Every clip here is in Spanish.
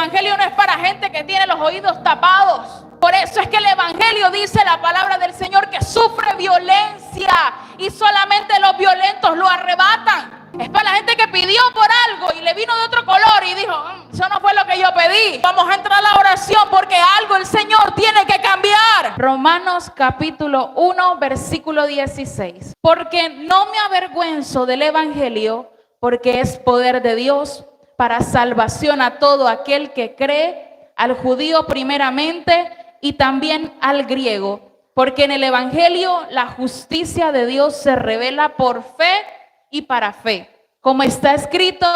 evangelio no es para gente que tiene los oídos tapados. Por eso es que el evangelio dice la palabra del Señor que sufre violencia y solamente los violentos lo arrebatan. Es para la gente que pidió por algo y le vino de otro color y dijo, eso no fue lo que yo pedí. Vamos a entrar a la oración porque algo el Señor tiene que cambiar. Romanos capítulo 1 versículo 16. Porque no me avergüenzo del evangelio, porque es poder de Dios para salvación a todo aquel que cree, al judío primeramente y también al griego. Porque en el evangelio la justicia de Dios se revela por fe y para fe, como está escrito,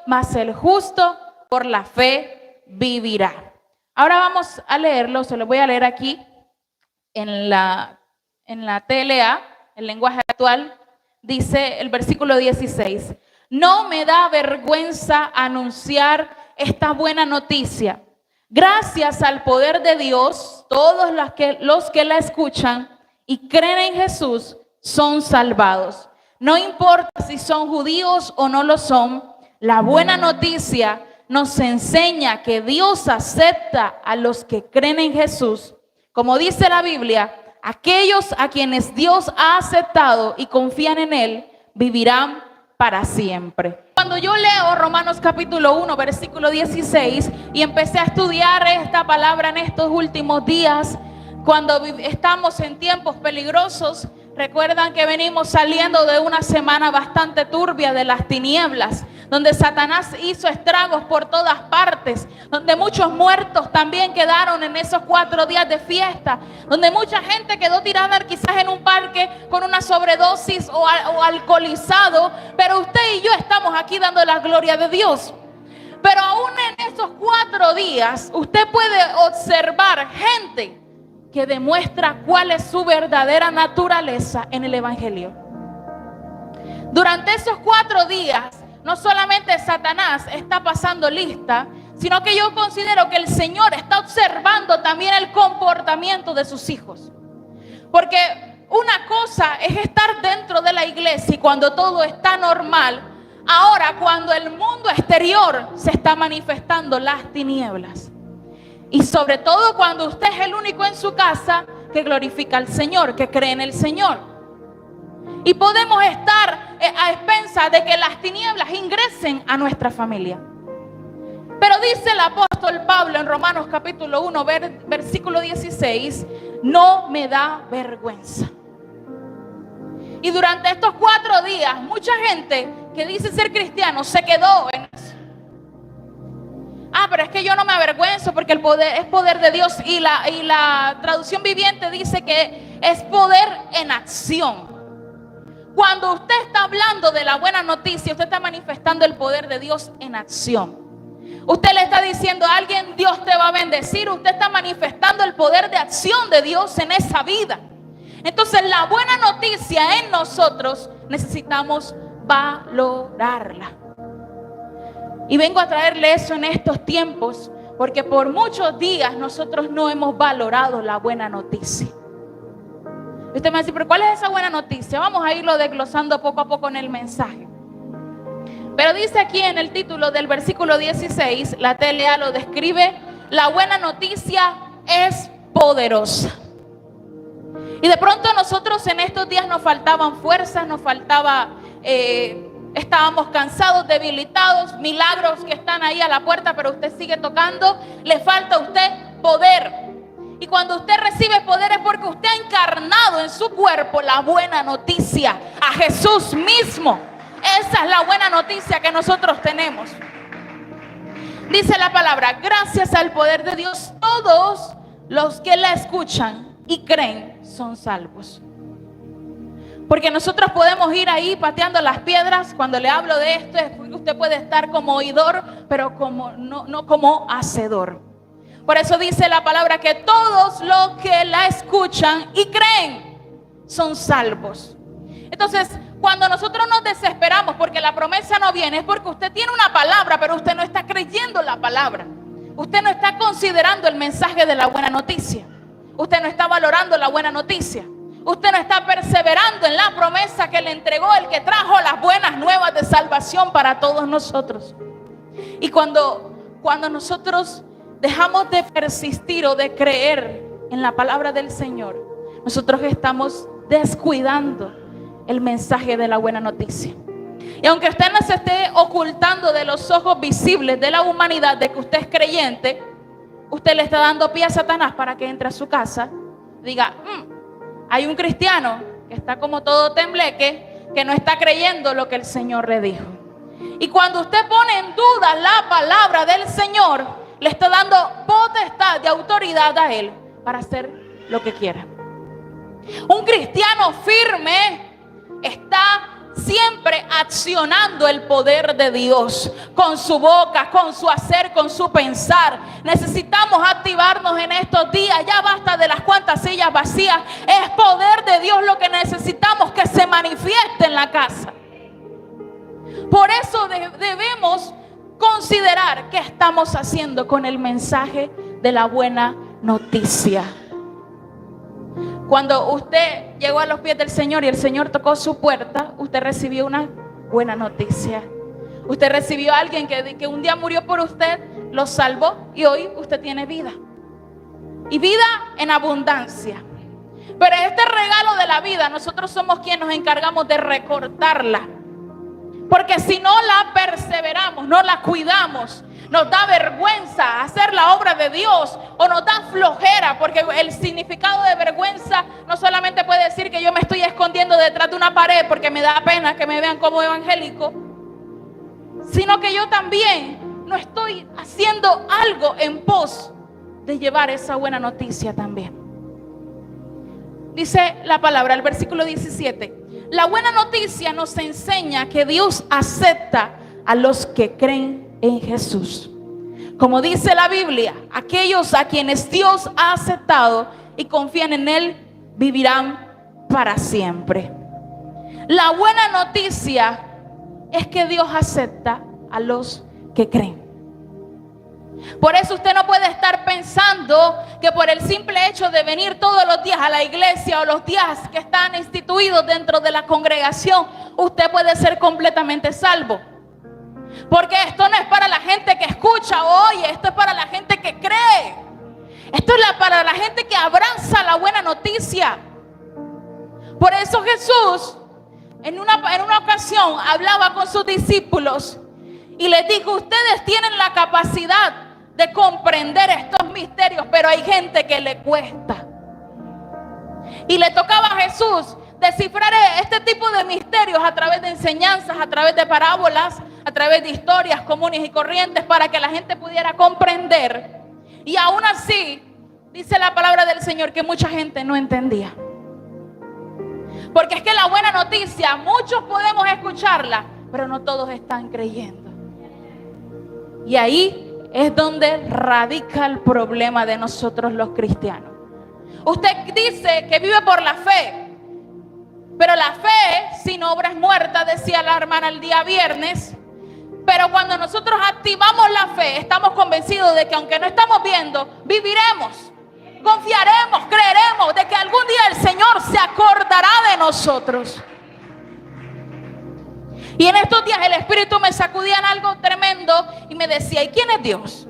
mas el justo por la fe vivirá. Ahora vamos a leerlo, se lo voy a leer aquí en la TLA, el lenguaje actual. Dice el versículo 16: no me da vergüenza anunciar esta buena noticia. Gracias al poder de Dios, todos los que la escuchan y creen en Jesús son salvados. No importa si son judíos o no lo son, la buena noticia nos enseña que Dios acepta a los que creen en Jesús. Como dice la Biblia, aquellos a quienes Dios ha aceptado y confían en Él, vivirán para siempre. Cuando yo leo Romanos capítulo 1, versículo 16, y empecé a estudiar esta palabra en estos últimos días, cuando estamos en tiempos peligrosos, recuerdan que venimos saliendo de una semana bastante turbia de las tinieblas, donde Satanás hizo estragos por todas partes, donde muchos muertos también quedaron en esos 4 días de fiesta, donde mucha gente quedó tirada quizás en un parque con una sobredosis o alcoholizado, pero usted y yo estamos aquí dando la gloria de Dios. Pero aún en esos 4 días usted puede observar gente que demuestra cuál es su verdadera naturaleza en el evangelio. Durante esos 4 días no solamente Satanás está pasando lista, sino que yo considero que el Señor está observando también el comportamiento de sus hijos. Porque una cosa es estar dentro de la iglesia y cuando todo está normal. Ahora, cuando el mundo exterior se está manifestando las tinieblas. Y sobre todo cuando usted es el único en su casa que glorifica al Señor, que cree en el Señor. Y podemos estar a expensas de que las tinieblas ingresen a nuestra familia. Pero dice el apóstol Pablo en Romanos capítulo 1, versículo 16, no me da vergüenza. Y durante estos 4 días, mucha gente que dice ser cristiano se quedó en eso. Pero es que yo no me avergüenzo porque el poder es poder de Dios. Y la traducción viviente dice que es poder en acción. Cuando usted está hablando de la buena noticia, usted está manifestando el poder de Dios en acción. Usted le está diciendo a alguien, Dios te va a bendecir. Usted está manifestando el poder de acción de Dios en esa vida. Entonces la buena noticia en nosotros necesitamos valorarla. Y vengo a traerle eso en estos tiempos, porque por muchos días nosotros no hemos valorado la buena noticia. Y usted me va a decir, pero ¿cuál es esa buena noticia? Vamos a irlo desglosando poco a poco en el mensaje. Pero dice aquí en el título del versículo 16, la TLA lo describe, la buena noticia es poderosa. Y de pronto nosotros en estos días nos faltaban fuerzas, nos faltaba... estábamos cansados, debilitados, milagros que están ahí a la puerta, pero usted sigue tocando. Le falta a usted poder. Y cuando usted recibe poder es porque usted ha encarnado en su cuerpo la buena noticia, a Jesús mismo. Esa es la buena noticia que nosotros tenemos. Dice la palabra, gracias al poder de Dios, todos los que la escuchan y creen son salvos. Porque nosotros podemos ir ahí pateando las piedras. Cuando le hablo de esto, es que usted puede estar como oidor, pero no como hacedor. Por eso dice la palabra que todos los que la escuchan y creen son salvos. Entonces, cuando nosotros nos desesperamos porque la promesa no viene, es porque usted tiene una palabra, pero usted no está creyendo la palabra. Usted no está considerando el mensaje de la buena noticia. Usted no está valorando la buena noticia. Usted no está perseverando en la promesa que le entregó el que trajo las buenas nuevas de salvación para todos nosotros. Y cuando cuando nosotros dejamos de persistir o de creer en la palabra del Señor, nosotros estamos descuidando el mensaje de la buena noticia. Y aunque usted no se esté ocultando de los ojos visibles de la humanidad de que usted es creyente, usted le está dando pie a Satanás para que entre a su casa, diga, hay un cristiano que está como todo tembleque, que no está creyendo lo que el Señor le dijo. Y cuando usted pone en duda la palabra del Señor, le está dando potestad de autoridad a Él para hacer lo que quiera. Un cristiano firme está siempre accionando el poder de Dios con su boca, con su hacer, con su pensar. Necesitamos activarnos en estos días. Ya basta de las cuantas sillas vacías. Es poder de Dios lo que necesitamos que se manifieste en la casa. Por eso debemos considerar qué estamos haciendo con el mensaje de la buena noticia. Cuando usted llegó a los pies del Señor y el Señor tocó su puerta, usted recibió una buena noticia. Usted recibió a alguien que un día murió por usted, lo salvó y hoy usted tiene vida. Y vida en abundancia. Pero este regalo de la vida, nosotros somos quienes nos encargamos de recortarla. Porque si no la perseveramos, no la cuidamos, nos da vergüenza hacer la obra de Dios o nos da flojera, porque el significado de vergüenza no solamente puede decir que yo me estoy escondiendo detrás de una pared porque me da pena que me vean como evangélico, sino que yo también no estoy haciendo algo en pos de llevar esa buena noticia también. Dice la palabra, el versículo 17. La buena noticia nos enseña que Dios acepta a los que creen en Jesús. Como dice la Biblia, aquellos a quienes Dios ha aceptado y confían en Él vivirán para siempre. La buena noticia es que Dios acepta a los que creen. Por eso usted no puede estar pensando que por el simple hecho de venir todos los días a la iglesia o los días que están instituidos dentro de la congregación, usted puede ser completamente salvo. Porque esto no es para la gente que escucha o oye, esto es para la gente que cree. Esto es para la gente que abraza la buena noticia. Por eso Jesús en una ocasión hablaba con sus discípulos y les dijo, ustedes tienen la capacidad de comprender estos misterios, pero hay gente que le cuesta. Y le tocaba a Jesús descifrar este tipo de misterios a través de enseñanzas, a través de parábolas, a través de historias comunes y corrientes para que la gente pudiera comprender. Y aún así, dice la palabra del Señor que mucha gente no entendía. Porque es que la buena noticia, muchos podemos escucharla, pero no todos están creyendo. Y ahí es donde radica el problema de nosotros los cristianos. Usted dice que vive por la fe, pero la fe sin obra es muerta, decía la hermana el día viernes. Pero cuando nosotros activamos la fe, estamos convencidos de que aunque no estamos viendo, viviremos, confiaremos, creeremos de que algún día el Señor se acordará de nosotros. Y en estos días el Espíritu me sacudía en algo tremendo y me decía, ¿y quién es Dios?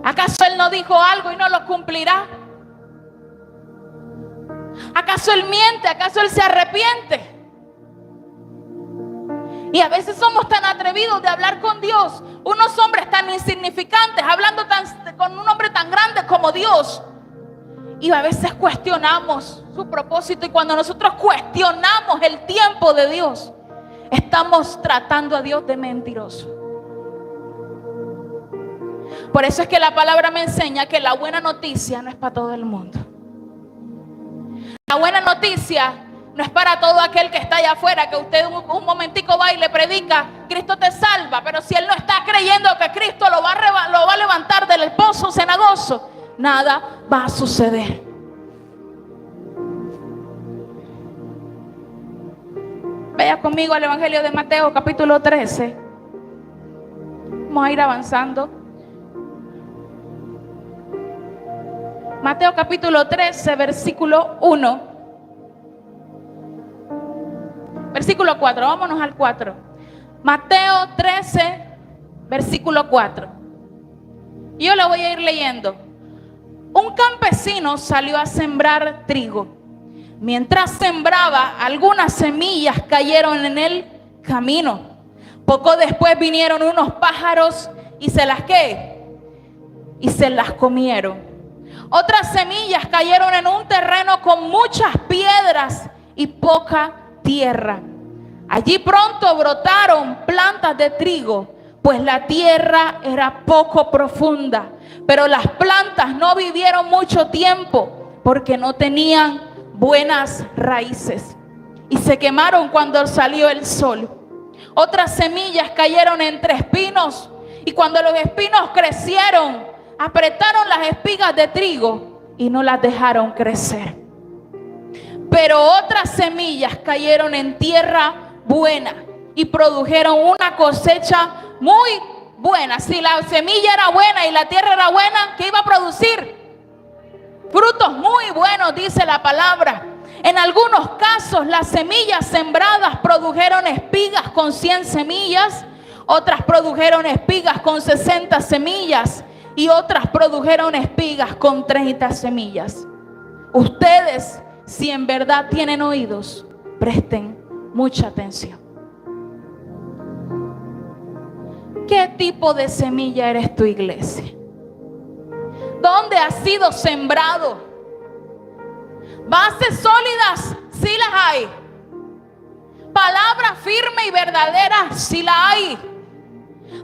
¿Acaso Él no dijo algo y no lo cumplirá? ¿Acaso Él miente? ¿Acaso Él se arrepiente? Y a veces somos tan atrevidos de hablar con Dios, unos hombres tan insignificantes, hablando con un hombre tan grande como Dios. Y a veces cuestionamos su propósito, y cuando nosotros cuestionamos el tiempo de Dios, estamos tratando a Dios de mentiroso. Por eso es que la palabra me enseña que la buena noticia no es para todo el mundo. La buena noticia no es para todo aquel que está allá afuera, que usted un momentico va y le predica, Cristo te salva, pero si él no está creyendo que Cristo lo va a levantar del pozo cenagoso, nada va a suceder. Vaya conmigo al Evangelio de Mateo, capítulo 13. Vamos a ir avanzando. Mateo capítulo 13, versículo 1. Versículo 4, vámonos al 4. Mateo 13, versículo 4. Y yo lo voy a ir leyendo. Un campesino salió a sembrar trigo. Mientras sembraba, algunas semillas cayeron en el camino. Poco después vinieron unos pájaros y se las comieron. Otras semillas cayeron en un terreno con muchas piedras y poca tierra. Allí pronto brotaron plantas de trigo, pues la tierra era poco profunda. Pero las plantas no vivieron mucho tiempo porque no tenían buenas raíces y se quemaron cuando salió el sol. Otras semillas cayeron entre espinos y cuando los espinos crecieron, apretaron las espigas de trigo y no las dejaron crecer. Pero otras semillas cayeron en tierra buena y produjeron una cosecha muy buena. Si la semilla era buena y la tierra era buena, ¿qué iba a producir? Frutos muy buenos, dice la palabra. En algunos casos, las semillas sembradas produjeron espigas con 100 semillas, otras produjeron espigas con 60 semillas y otras produjeron espigas con 30 semillas. Ustedes, si en verdad tienen oídos, presten mucha atención. ¿Qué tipo de semilla eres tu iglesia? ¿Dónde has sido sembrado? Bases sólidas, sí las hay. Palabra firme y verdadera, sí la hay.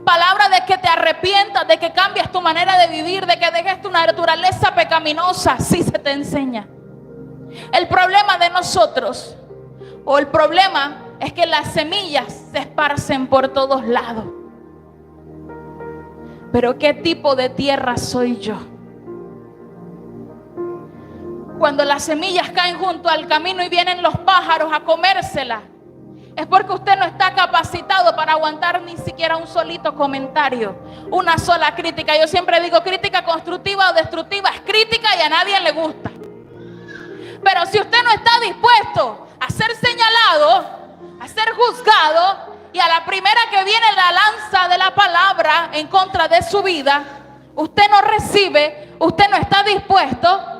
Palabra de que te arrepientas, de que cambies tu manera de vivir, de que dejes tu naturaleza pecaminosa, sí se te enseña. El problema de nosotros, o el problema es que las semillas se esparcen por todos lados. Pero ¿qué tipo de tierra soy yo? Cuando las semillas caen junto al camino y vienen los pájaros a comérselas, es porque usted no está capacitado para aguantar ni siquiera un solito comentario, una sola crítica. Yo siempre digo, crítica constructiva o destructiva es crítica y a nadie le gusta. Pero si usted no está dispuesto a ser señalado, a ser juzgado, y a la primera que viene la lanza de la palabra en contra de su vida, usted no recibe, usted no está dispuesto,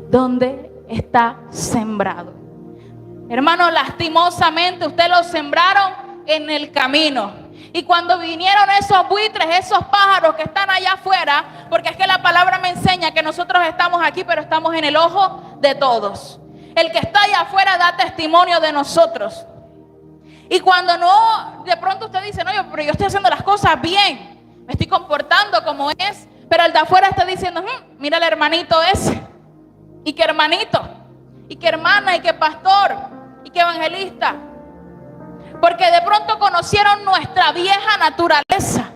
¿dónde está sembrado? Hermano, lastimosamente usted lo sembraron en el camino. Y cuando vinieron esos buitres, esos pájaros que están allá afuera, porque es que la palabra me enseña que nosotros estamos aquí, pero estamos en el ojo de todos. El que está allá afuera da testimonio de nosotros. Y cuando no, de pronto usted dice, no, pero yo estoy haciendo las cosas bien, me estoy comportando como es, pero el de afuera está diciendo, mira el hermanito ese, y qué hermanito, y qué hermana, y qué pastor, y qué evangelista. Porque de pronto conocieron nuestra vieja naturaleza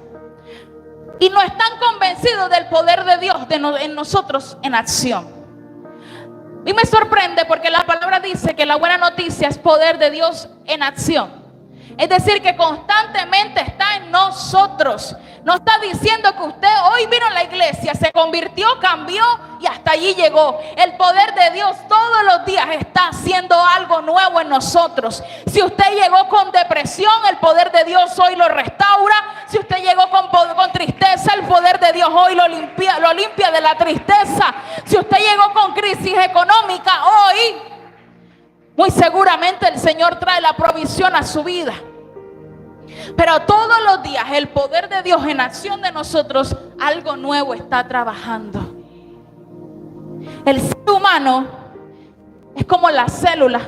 y no están convencidos del poder de Dios en nosotros en acción. Y me sorprende porque la palabra dice que la buena noticia es poder de Dios en acción. Es decir, que constantemente está en nosotros. No está diciendo que usted hoy vino a la iglesia, se convirtió, cambió y hasta allí llegó. El poder de Dios todos los días está haciendo algo nuevo en nosotros. Si usted llegó con depresión, el poder de Dios hoy lo restaura. Si usted llegó con tristeza, el poder de Dios hoy lo limpia de la tristeza. Si usted llegó con crisis económica, hoy muy seguramente el Señor trae la provisión a su vida. Pero todos los días el poder de Dios en acción de nosotros, algo nuevo está trabajando. El ser humano es como la célula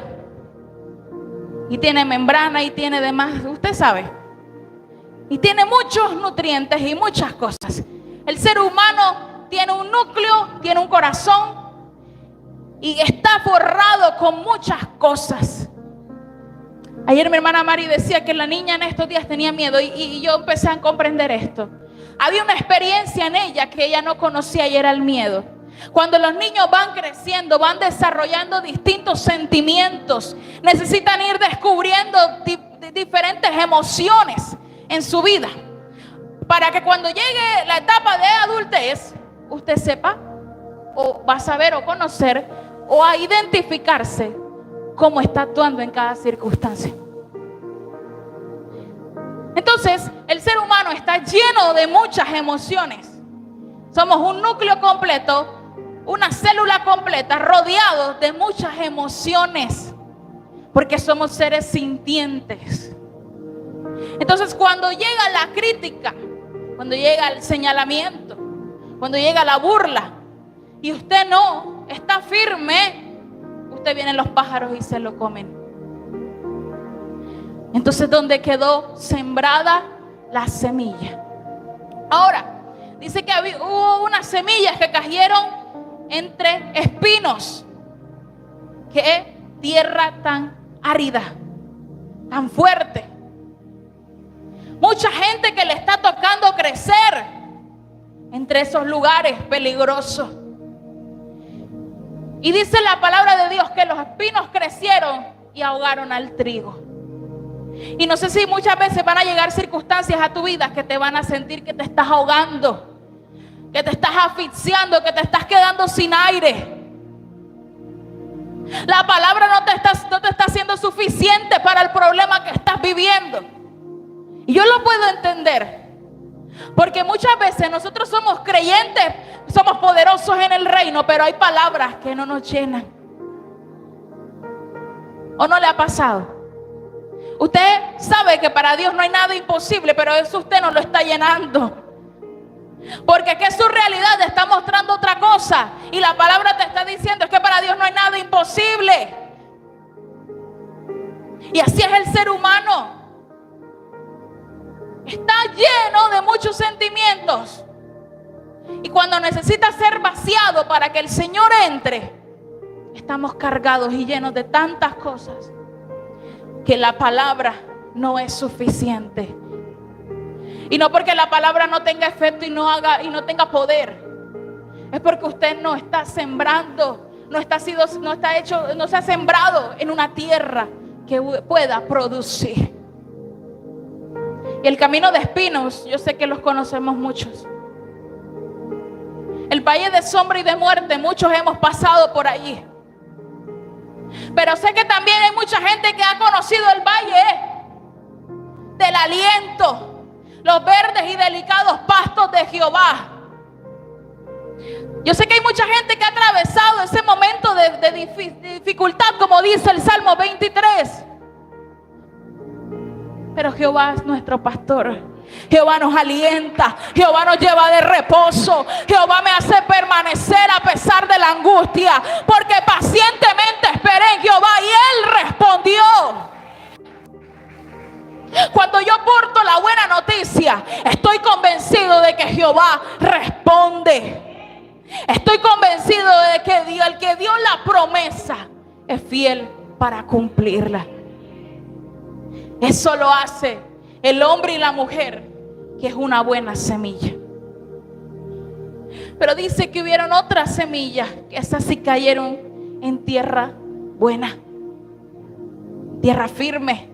y tiene membrana y tiene demás, usted sabe, y tiene muchos nutrientes y muchas cosas. El ser humano tiene un núcleo, tiene un corazón y está forrado con muchas cosas. Ayer mi hermana Mari decía que la niña en estos días tenía miedo y yo empecé a comprender esto. Había una experiencia en ella que ella no conocía y era el miedo. Cuando los niños van creciendo, van desarrollando distintos sentimientos, necesitan ir descubriendo diferentes emociones en su vida para que cuando llegue la etapa de adultez, usted sepa o va a saber o conocer o a identificarse cómo está actuando en cada circunstancia. Entonces, el ser humano está lleno de muchas emociones. Somos un núcleo completo, una célula completa, rodeados de muchas emociones, porque somos seres sintientes. Entonces, cuando llega la crítica, cuando llega el señalamiento, cuando llega la burla, y usted no está firme, usted vienen los pájaros y se lo comen. Entonces, ¿dónde quedó sembrada la semilla? Ahora, dice que hubo unas semillas que cayeron entre espinos. Qué tierra tan árida, tan fuerte. Mucha gente que le está tocando crecer entre esos lugares peligrosos. Y dice la palabra de Dios que los espinos crecieron y ahogaron al trigo. Y no sé si muchas veces van a llegar circunstancias a tu vida que te van a sentir que te estás ahogando, que te estás asfixiando, que te estás quedando sin aire. La palabra no te está siendo suficiente para el problema que estás viviendo. Y yo lo puedo entender, porque muchas veces nosotros somos creyentes, somos poderosos en el reino, pero hay palabras que no nos llenan. ¿O no le ha pasado? Usted sabe que para Dios no hay nada imposible, pero eso usted no lo está llenando. Porque que su realidad te está mostrando otra cosa. Y la palabra te está diciendo es que para Dios no hay nada imposible. Y así es el ser humano. Está lleno de muchos sentimientos. Y cuando necesita ser vaciado para que el Señor entre, estamos cargados y llenos de tantas cosas que la palabra no es suficiente. Y no porque la palabra no tenga efecto y no tenga poder. Es porque usted no está sembrando, no se ha sembrado en una tierra que pueda producir. Y el camino de espinos, yo sé que los conocemos muchos. El valle de sombra y de muerte, muchos hemos pasado por allí. Pero sé que también hay mucha gente que ha conocido el valle del aliento, los verdes y delicados pastos de Jehová. Yo sé que hay mucha gente que ha atravesado ese momento de dificultad, como dice el Salmo 23. Pero Jehová es nuestro pastor. Jehová nos alienta, Jehová nos lleva de reposo, Jehová me hace permanecer a pesar de la angustia, porque pacientemente esperé en Jehová y Él respondió. Cuando yo porto la buena noticia, estoy convencido de que Jehová responde. Estoy convencido de que el que dio la promesa es fiel para cumplirla. Eso lo hace el hombre y la mujer, que es una buena semilla. Pero dice que hubieron otras semillas, que esas sí cayeron en tierra buena, tierra firme,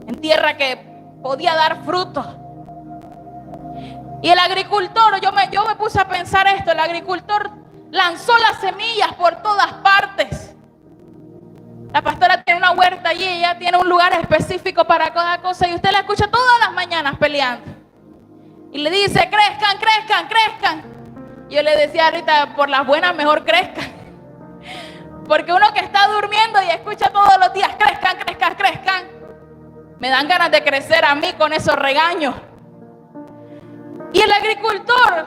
en tierra que podía dar fruto. Y el agricultor, yo me puse a pensar esto, el agricultor lanzó las semillas por todas partes. La pastora tiene una huerta allí, ella tiene un lugar específico para cada cosa y usted la escucha todas las mañanas peleando. Y le dice, crezcan, crezcan, crezcan. Yo le decía ahorita, por las buenas mejor crezcan. Porque uno que está durmiendo y escucha todos los días, crezcan, crezcan, crezcan, me dan ganas de crecer a mí con esos regaños. Y el agricultor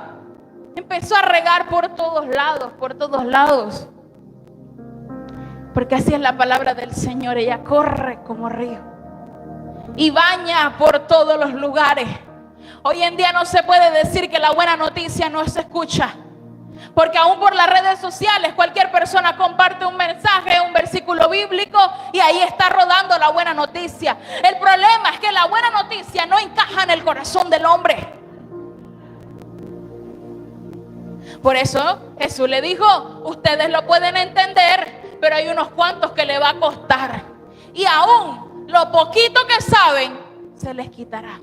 empezó a regar por todos lados, por todos lados. Porque así es la palabra del Señor, ella corre como río y baña por todos los lugares. Hoy en día no se puede decir que la buena noticia no se escucha, porque aún por las redes sociales cualquier persona comparte un mensaje, un versículo bíblico y ahí está rodando la buena noticia. El problema es que la buena noticia no encaja en el corazón del hombre. Por eso Jesús le dijo, ustedes lo pueden entender, pero hay unos cuantos que le va a costar. Y aún lo poquito que saben, se les quitará.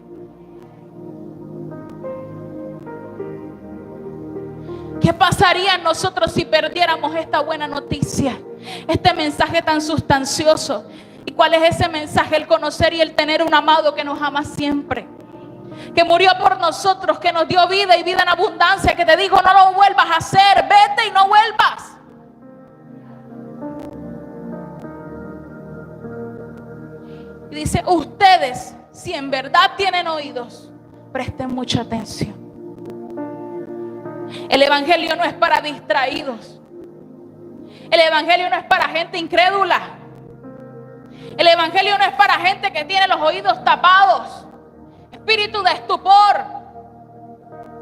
¿Qué pasaría nosotros si perdiéramos esta buena noticia? Este mensaje tan sustancioso. ¿Y cuál es ese mensaje? El conocer y el tener un amado que nos ama siempre, que murió por nosotros, que nos dio vida y vida en abundancia, que te dijo: no lo vuelvas a hacer, vete y no vuelvas. Y dice: ustedes, si en verdad tienen oídos, presten mucha atención. El evangelio no es para distraídos. El evangelio no es para gente incrédula. El evangelio no es para gente que tiene los oídos tapados, espíritu de estupor,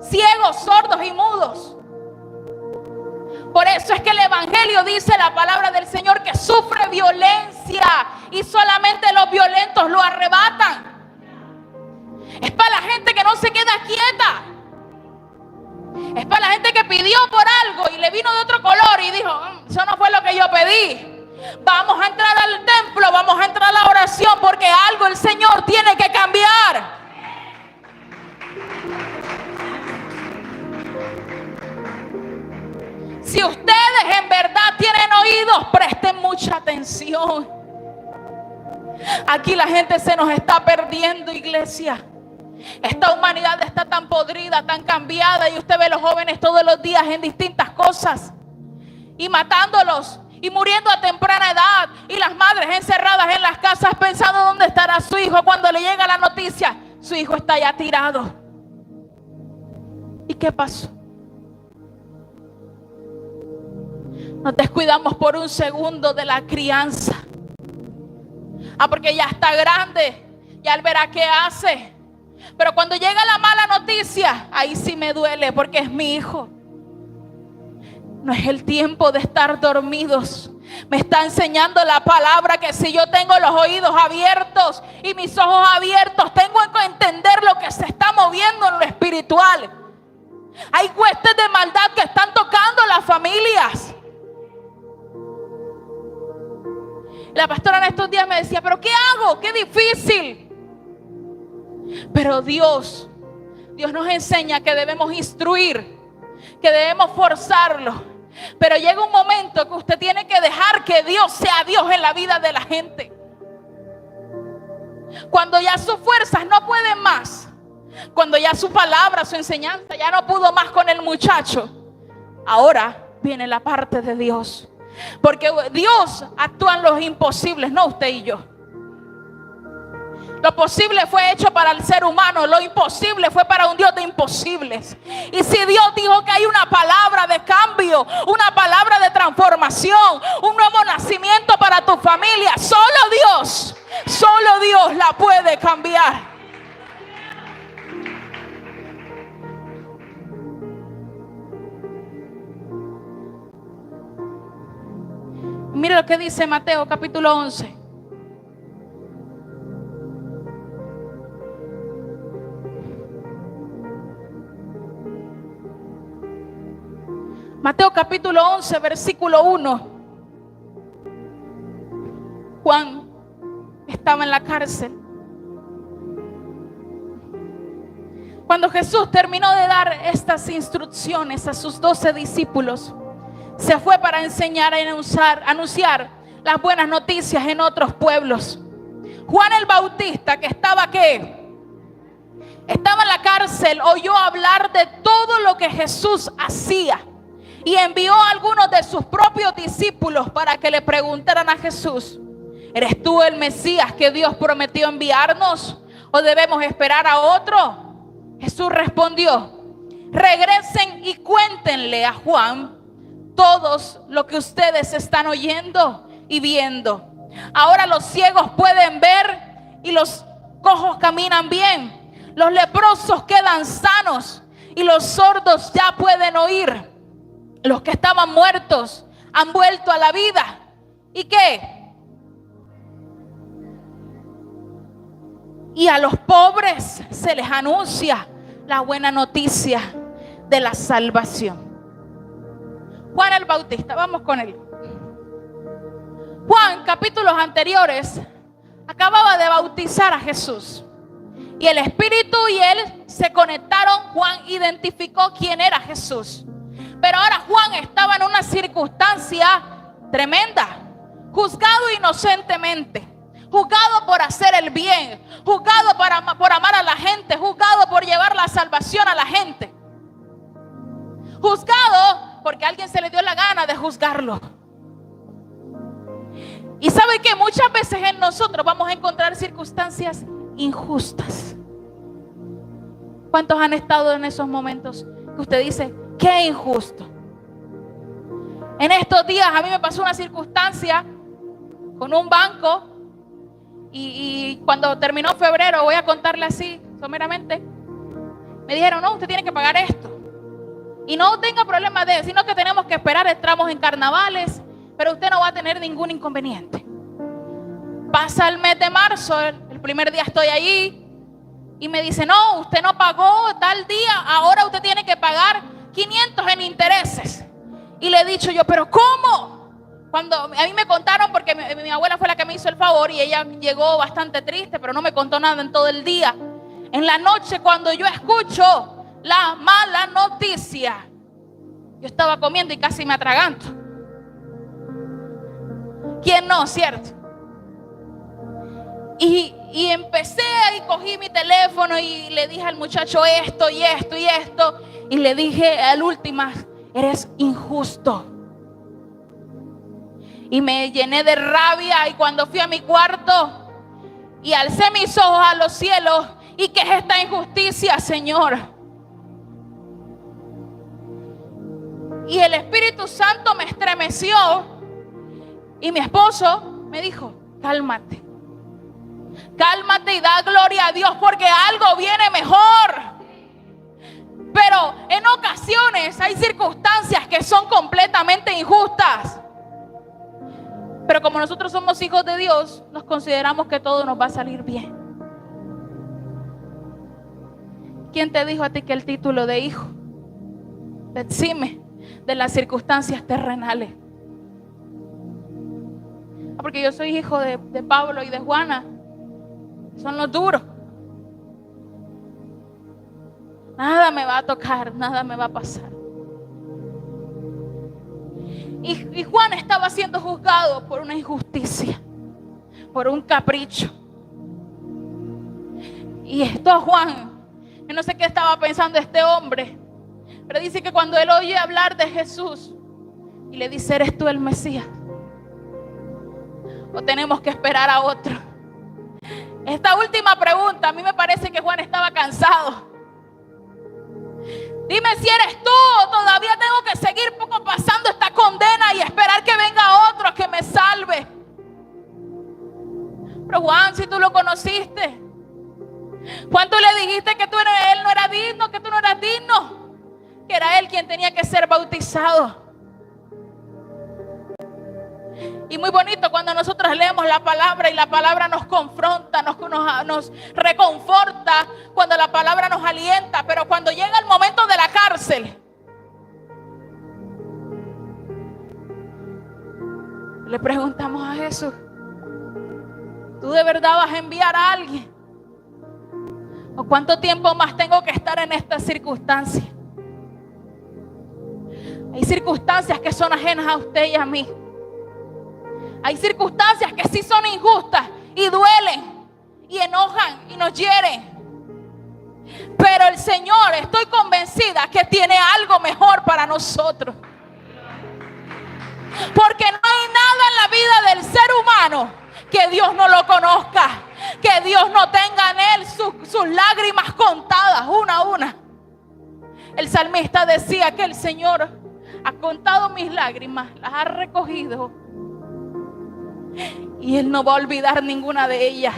ciegos, sordos y mudos. Por eso es que el evangelio, dice la palabra del Señor, que sufre violencia y solamente los violentos lo arrebatan. Es para la gente que no se queda quieta. Es para la gente que pidió por algo y le vino de otro color y dijo: eso no fue lo que yo pedí. Vamos a entrar al templo, vamos a entrar a la oración, porque algo el Señor tiene que cambiar. Si ustedes en verdad tienen oídos, presten mucha atención. Aquí la gente se nos está perdiendo, iglesia. Esta humanidad está tan podrida, tan cambiada, y usted ve a los jóvenes todos los días en distintas cosas y matándolos y muriendo a temprana edad, y las madres encerradas en las casas pensando dónde estará su hijo. Cuando le llega la noticia, su hijo está ya tirado. ¿Y qué pasó? Nos descuidamos por un segundo de la crianza. Porque ya está grande, ya él verá qué hace. Pero cuando llega la mala noticia, ahí sí me duele, porque es mi hijo. No es el tiempo de estar dormidos. Me está enseñando la palabra que si yo tengo los oídos abiertos y mis ojos abiertos, tengo que entender lo que se está moviendo en lo espiritual. Hay huestes de maldad que están tocando las familias. La pastora en estos días me decía: pero ¿qué hago? ¡Qué difícil! Pero Dios nos enseña que debemos instruir, que debemos forzarlo. Pero llega un momento que usted tiene que dejar que Dios sea Dios en la vida de la gente. Cuando ya sus fuerzas no pueden más, cuando ya su palabra, su enseñanza ya no pudo más con el muchacho, ahora viene la parte de Dios. Porque Dios actúa en los imposibles, no usted y yo. Lo posible fue hecho para el ser humano, lo imposible fue para un Dios de imposibles. Y si Dios dijo que hay una palabra de cambio, una palabra de transformación, un nuevo nacimiento para tu familia, solo Dios la puede cambiar. Mire lo que dice Mateo capítulo 11. Mateo capítulo 11, versículo 1. Juan estaba en la cárcel. Cuando Jesús terminó de dar estas instrucciones a sus 12 discípulos, se fue para enseñar y anunciar las buenas noticias en otros pueblos. Juan el Bautista, que estaba en la cárcel, oyó hablar de todo lo que Jesús hacía y envió a algunos de sus propios discípulos para que le preguntaran a Jesús: ¿eres tú el Mesías que Dios prometió enviarnos, o debemos esperar a otro? Jesús respondió: regresen y cuéntenle a Juan todos lo que ustedes están oyendo y viendo. Ahora los ciegos pueden ver y los cojos caminan bien. Los leprosos quedan sanos y los sordos ya pueden oír. Los que estaban muertos han vuelto a la vida. ¿Y qué? Y a los pobres se les anuncia la buena noticia de la salvación. Juan el Bautista, vamos con él. Juan, capítulos anteriores, acababa de bautizar a Jesús. Y el Espíritu y él se conectaron. Juan identificó quién era Jesús. Pero ahora Juan estaba en una circunstancia tremenda, juzgado inocentemente. juzgado por hacer el bien, juzgado por amar a la gente, juzgado por llevar la salvación a la gente, juzgado porque a alguien se le dio la gana de juzgarlo. Y sabe que muchas veces en nosotros vamos a encontrar circunstancias injustas. ¿Cuántos han estado en esos momentos que usted dice, qué injusto? En estos días a mí me pasó una circunstancia con un banco y cuando terminó febrero, voy a contarle así someramente, me dijeron, no, usted tiene que pagar esto y no tenga problema de eso, sino que tenemos que esperar, entramos en carnavales, pero usted no va a tener ningún inconveniente. Pasa el mes de marzo, el primer día estoy allí y me dice, no, usted no pagó tal día, ahora usted tiene que pagar 500 en intereses. Y le he dicho yo, pero ¿cómo? Cuando a mí me contaron, porque mi abuela fue la que me hizo el favor y ella llegó bastante triste, pero no me contó nada en todo el día. En la noche, cuando yo escucho la mala noticia, yo estaba comiendo y casi me atraganto. ¿Quién no, cierto? Y empecé y cogí mi teléfono y le dije al muchacho esto y esto y esto. Y le dije al último, eres injusto. Y me llené de rabia y cuando fui a mi cuarto y alcé mis ojos a los cielos, ¿y qué es esta injusticia, Señor? Y el Espíritu Santo me estremeció y mi esposo me dijo, cálmate. Cálmate y da gloria a Dios porque algo viene mejor. Pero en ocasiones hay circunstancias que son completamente injustas. Pero como nosotros somos hijos de Dios, nos consideramos que todo nos va a salir bien. ¿Quién te dijo a ti que el título de hijo te exime de las circunstancias terrenales? Porque yo soy hijo de Pablo y de Juana. Son los duros. Nada me va a tocar, nada me va a pasar. Y Juan estaba siendo juzgado por una injusticia, por un capricho. Y esto a Juan, yo no sé qué estaba pensando este hombre, pero dice que cuando él oye hablar de Jesús y le dice, ¿eres tú el Mesías? ¿O tenemos que esperar a otro? Esta última pregunta, a mí me parece que Juan estaba cansado. Dime si eres tú o todavía tengo que seguir pasando esta condena y esperar que venga otro a que me salve. Pero Juan, si tú lo conociste, Juan, tú le dijiste que él no era digno, que tú no eras digno, que era él quien tenía que ser bautizado. Y muy bonito cuando nosotros leemos la palabra y la palabra nos confronta, nos reconforta, cuando la palabra nos alienta, pero cuando llega el momento de la cárcel, le preguntamos a Jesús, ¿tú de verdad vas a enviar a alguien? ¿O cuánto tiempo más tengo que estar en esta circunstancia? Hay circunstancias que son ajenas a usted y a mí. Hay circunstancias que sí son injustas y duelen y enojan y nos hieren. Pero el Señor, estoy convencida que tiene algo mejor para nosotros. Porque no hay nada en la vida del ser humano que Dios no lo conozca, que Dios no tenga en él sus lágrimas contadas una a una. El salmista decía que el Señor ha contado mis lágrimas, las ha recogido y Él no va a olvidar ninguna de ellas.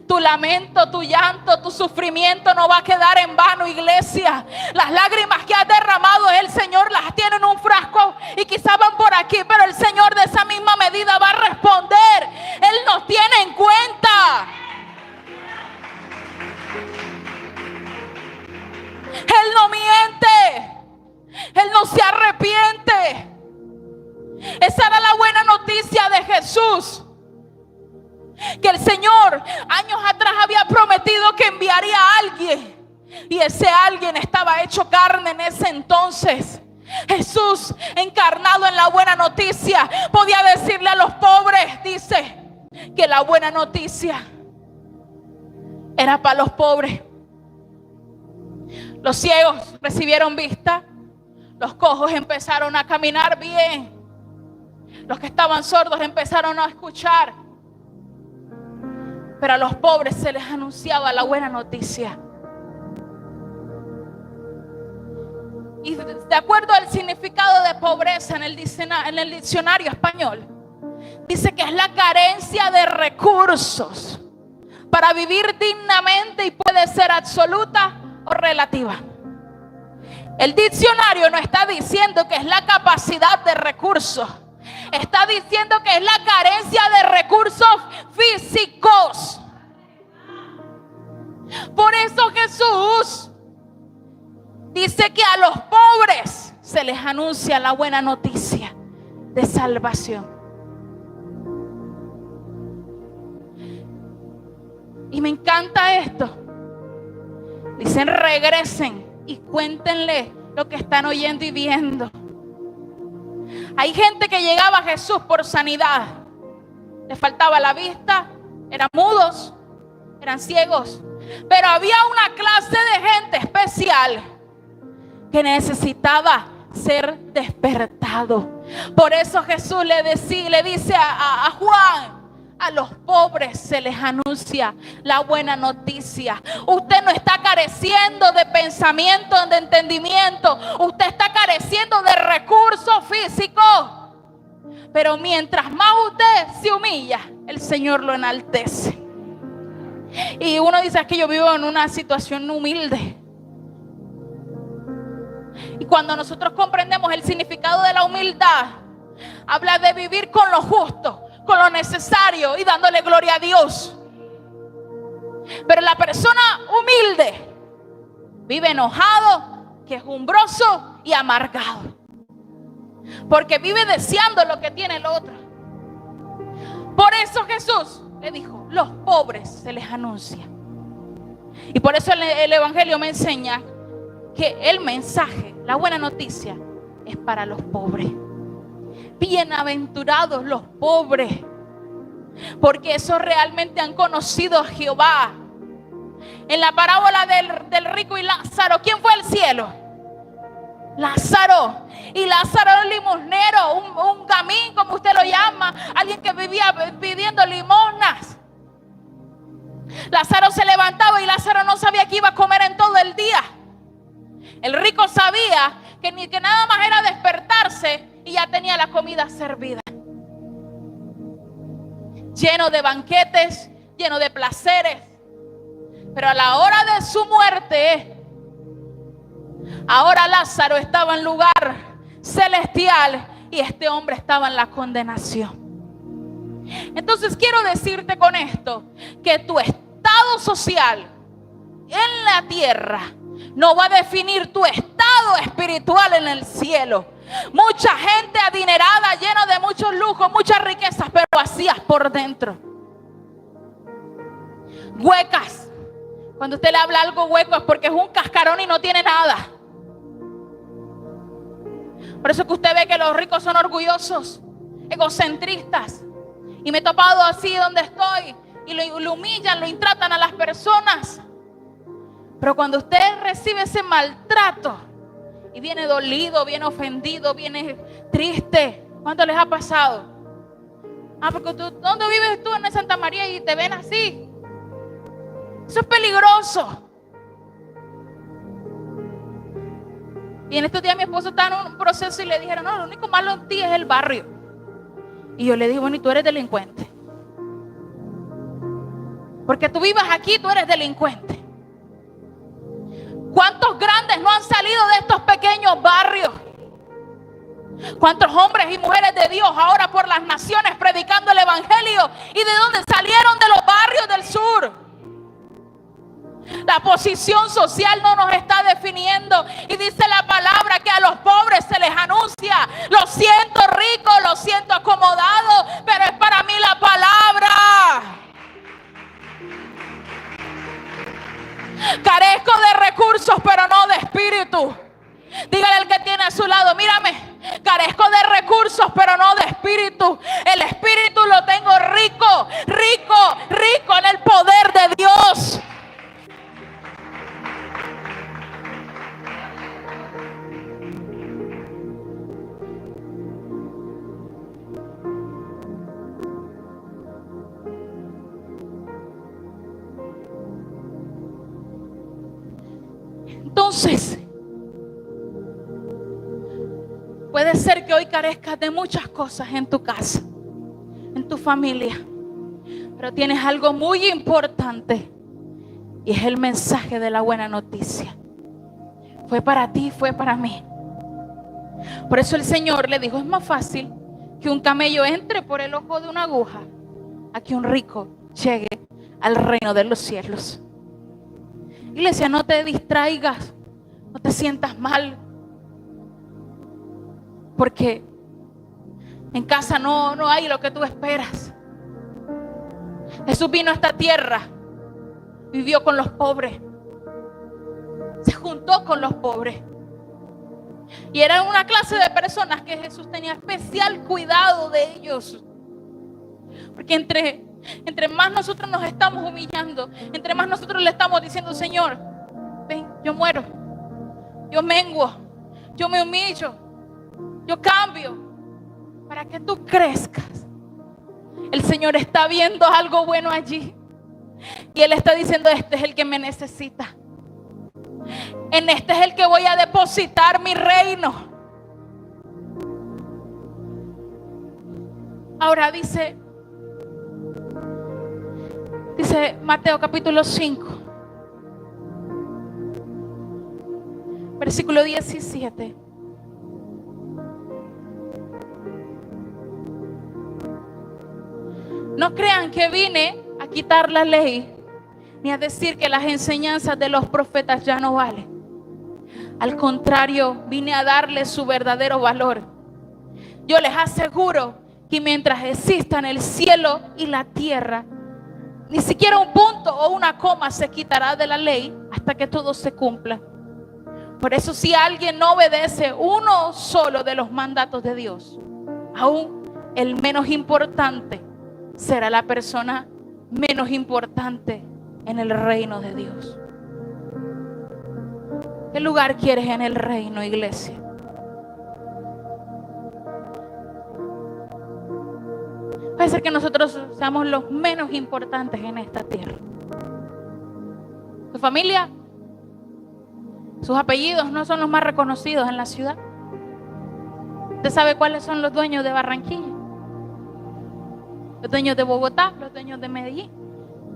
Tu lamento, tu llanto, tu sufrimiento no va a quedar en vano, iglesia. Las lágrimas que has derramado, el Señor las tiene en un frasco y quizá van por aquí, pero el Señor de esa misma medida va a responder. Él nos tiene en cuenta. Él no miente, Él no se arrepiente. Esa era la buena noticia de Jesús, que el Señor años atrás había prometido que enviaría a alguien, y ese alguien estaba hecho carne en ese entonces. Jesús, encarnado en la buena noticia, podía decirle a los pobres, dice, que la buena noticia era para los pobres. Los ciegos recibieron vista, los cojos empezaron a caminar bien, los que estaban sordos empezaron a escuchar, pero a los pobres se les anunciaba la buena noticia. Y de acuerdo al significado de pobreza en el diccionario español, dice que es la carencia de recursos para vivir dignamente y puede ser absoluta o relativa. El diccionario no está diciendo que es la capacidad de recursos, está diciendo que es la carencia de recursos físicos. Por eso Jesús dice que a los pobres se les anuncia la buena noticia de salvación. Y me encanta esto. Dicen: regresen y cuéntenle lo que están oyendo y viendo. Hay gente que llegaba a Jesús por sanidad. Les faltaba la vista, eran mudos, eran ciegos. Pero había una clase de gente especial que necesitaba ser despertado. Por eso Jesús le dice a Juan: a los pobres se les anuncia la buena noticia. Usted no está careciendo de pensamiento, de entendimiento. Usted está careciendo de recursos físicos. Pero mientras más usted se humilla, el Señor lo enaltece. Y uno dice: es que yo vivo en una situación humilde. Y cuando nosotros comprendemos el significado de la humildad, habla de vivir con lo justo, con lo necesario y dándole gloria a Dios. Pero la persona humilde vive enojado, quejumbroso y amargado, porque vive deseando lo que tiene el otro. Por eso Jesús le dijo: los pobres se les anuncia. Y por eso el Evangelio me enseña que el mensaje, la buena noticia, es para los pobres. Bienaventurados los pobres, porque esos realmente han conocido a Jehová. En la parábola del rico y Lázaro, ¿quién fue al cielo? Lázaro. Y Lázaro era un limosnero, un gamín, como usted lo llama, alguien que vivía pidiendo limosnas. Lázaro se levantaba y Lázaro no sabía que iba a comer en todo el día. El rico sabía que nada más era despertarse y ya tenía la comida servida. Lleno de banquetes, lleno de placeres. Pero a la hora de su muerte, ahora Lázaro estaba en lugar celestial y este hombre estaba en la condenación. Entonces quiero decirte con esto que tu estado social en la tierra no va a definir tu estado espiritual en el cielo. Mucha gente adinerada, llena de muchos lujos, muchas riquezas, pero vacías por dentro. Huecas. Cuando usted le habla algo hueco es porque es un cascarón y no tiene nada. Por eso que usted ve que los ricos son orgullosos, egocentristas. Y me he topado así donde estoy y lo humillan, lo intratan a las personas. Pero cuando usted recibe ese maltrato y viene dolido, viene ofendido, viene triste, ¿cuánto les ha pasado? Porque ¿dónde vives tú? En Santa María y te ven así. Eso es peligroso. Y en estos días mi esposo estaba en un proceso y le dijeron: no, lo único malo en ti es el barrio. Y yo le dije: bueno, y tú eres delincuente. Porque tú vivas aquí, tú eres delincuente. ¿Cuántos grandes no han salido de estos pequeños barrios? ¿Cuántos hombres y mujeres de Dios ahora por las naciones predicando el evangelio? ¿Y de dónde salieron? De los barrios del sur. La posición social no nos está definiendo. Y dice la palabra que a los pobres se les anuncia: lo siento rico, lo siento acomodado, pero es para mí la palabra. Carezco de recursos, pero no de espíritu. Dígale al que tiene a su lado: mírame, carezco de recursos, pero no de espíritu. El espíritu lo tengo rico, rico, rico en el poder de Dios. Entonces, puede ser que hoy carezcas de muchas cosas en tu casa, en tu familia, pero tienes algo muy importante y es el mensaje de la buena noticia. Fue para ti, fue para mí. Por eso el Señor le dijo: es más fácil que un camello entre por el ojo de una aguja a que un rico llegue al reino de los cielos. Iglesia, no te distraigas, no te sientas mal, porque en casa no hay lo que tú esperas. Jesús vino a esta tierra, vivió con los pobres, se juntó con los pobres, y era una clase de personas que Jesús tenía especial cuidado de ellos, porque entre más nosotros nos estamos humillando, entre más nosotros le estamos diciendo: Señor, ven, yo muero, yo menguo, yo me humillo, yo cambio, para que tú crezcas. El Señor está viendo algo bueno allí, y Él está diciendo: este es el que me necesita, en este es el que voy a depositar mi reino. Ahora dice Mateo capítulo 5, versículo 17. No crean que vine a quitar la ley, ni a decir que las enseñanzas de los profetas ya no valen. Al contrario, vine a darles su verdadero valor. Yo les aseguro que mientras existan el cielo y la tierra, ni siquiera un punto o una coma se quitará de la ley hasta que todo se cumpla. Por eso, si alguien no obedece uno solo de los mandatos de Dios, aún el menos importante será la persona menos importante en el reino de Dios. ¿Qué lugar quieres en el reino, iglesia? Puede ser que nosotros seamos los menos importantes en esta tierra. Su familia, sus apellidos no son los más reconocidos en la ciudad. ¿Usted sabe cuáles son los dueños de Barranquilla? Los dueños de Bogotá, los dueños de Medellín.